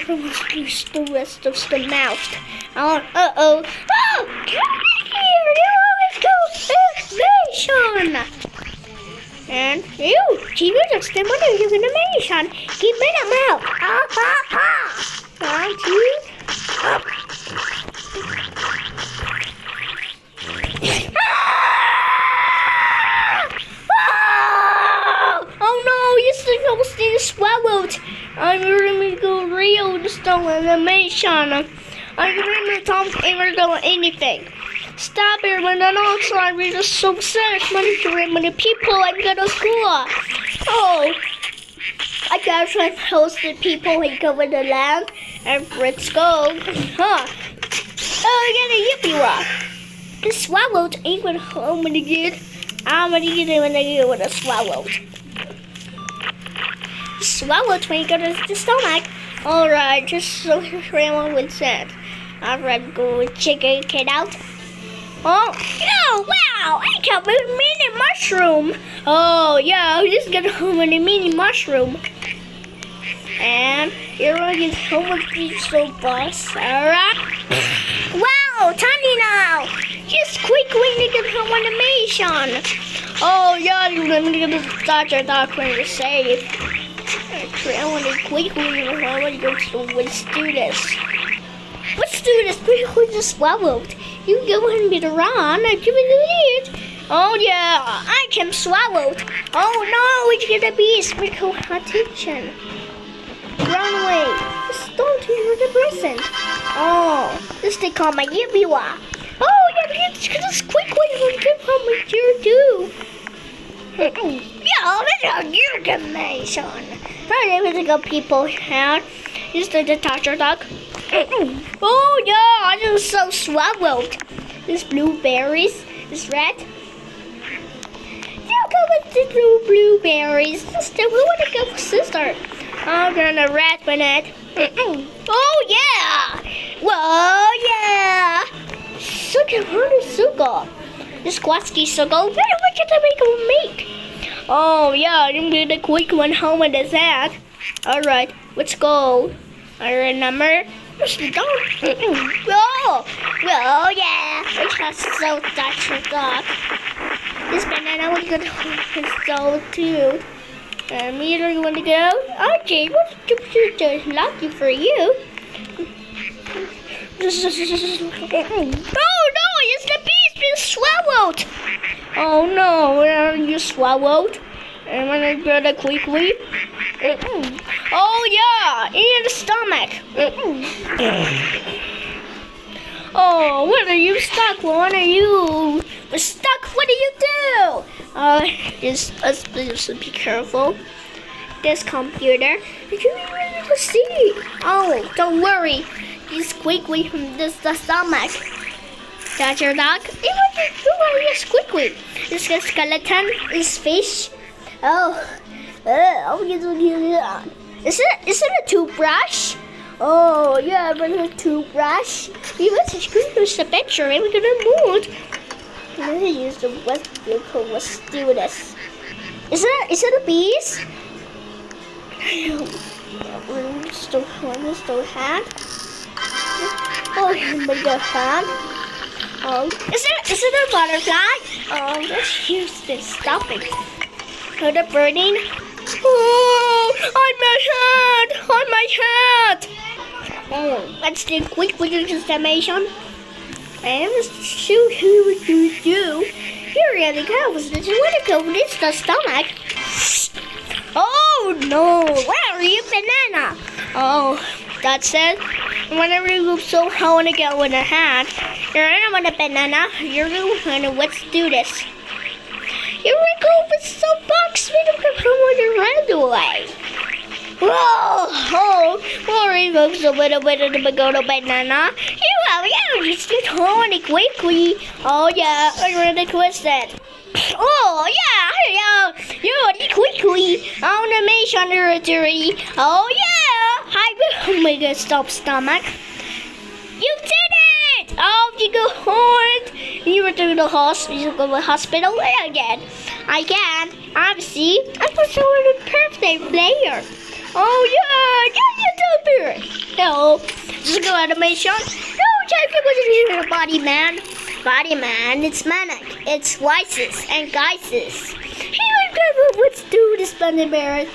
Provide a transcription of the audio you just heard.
everyone's used the rest of the mouth. Oh, oh, come here, you always go animation. And you, keep it up, stand under your animation. Keep it up, Thank you. Oh no, you still stay swallowed. I'm going to go real stone animation. I'm going to Tom ever do anything. Stop it when I'm outside. We're just so sad. Many people I'm gonna school. Oh, I gotta try to host the people and go in the land and let's go. Huh? Oh, I got a yippee rock. The swallowed ain't what I'm gonna get. I'm gonna get it when I get with a swallowed. Swallowed when you go to the stomach. Alright, just so everyone would say. Alright, go check it out. Oh, wow, I got a mini mushroom. Oh, yeah, I'm just gonna home with a mini mushroom. And you're gonna get home with pizza bus, alright? Wow, Tiny now. Just quickly to get home animation. Oh, yeah, you're gonna get the Dr. Doctor to save. Actually, I want to quickly go to let's do this. Let's do this. Quickly just swallowed. You go and get around. I give it. Oh yeah, I can swallowed. Oh no, it's gonna be a sprinkle attention. Run away. Just don't hear the person. Oh, this they call my Yibiwa. Oh yeah, just quickly get from my dear too. Yeah, that's a good animation. Right, there we go, people. And just the Dr. Duck. Oh yeah, I just so swallowed. This blueberries, this red. Yeah, go with the blueberries. Sister, we want to go for sister. I'm gonna red with it. Oh yeah. Whoa yeah. Sugar. This squasky sugar. What can I make? Oh yeah, I'm gonna quick one home with the that. Alright, let's go. I remember. Oh yeah, it's just so Dr. Duck. This banana was good so too. And me are going to go. Okay, what's lucky for you? Oh no, it's the beast being swallowed. Oh no, you swallowed. And when I got it quickly. Oh yeah, in the stomach. Oh, what are you stuck? What are you stuck? What do you do? Just be careful. This computer. Did you really see? Oh, don't worry. Just quickly from the stomach. That's your dog. Just quickly. This is skeleton. This fish. Oh, is it a toothbrush? Oh yeah, but a toothbrush. We want to use the picture and we're gonna move. I'm gonna use the wet vehicle. Let's do this. Is it a beast? We're still hand. Oh my god, hand. Is it a butterfly? Let's use this. Stop it. Oh, the burning. Oh, on my head. Oh, let's do quick animation. And let's show who we do. Here really goes. Did you want to go with the stomach? Oh no, where are you, banana? Oh, that's it. Whenever you go so high, I want to get with a hand. You're in with a banana. You're going to let's do this. Here we go with some box. We don't come with the right away. Whoa! Worry, folks, a little bit of the banana. You just get on it quickly. Oh yeah, I'm gonna twist it. Oh yeah, you quickly. Animation territory. Oh yeah, oh my god, stop stomach. You did it! Oh, you go hard. You were to the hospital. You go to the hospital again. Obviously, I'm supposed to win a birthday player. Oh yeah, you do it. No. Physical animation. No, check it was a body man. Body man, it's Manic. It's Lysis and Gysis. Hey, let's do this, Splendid Bear.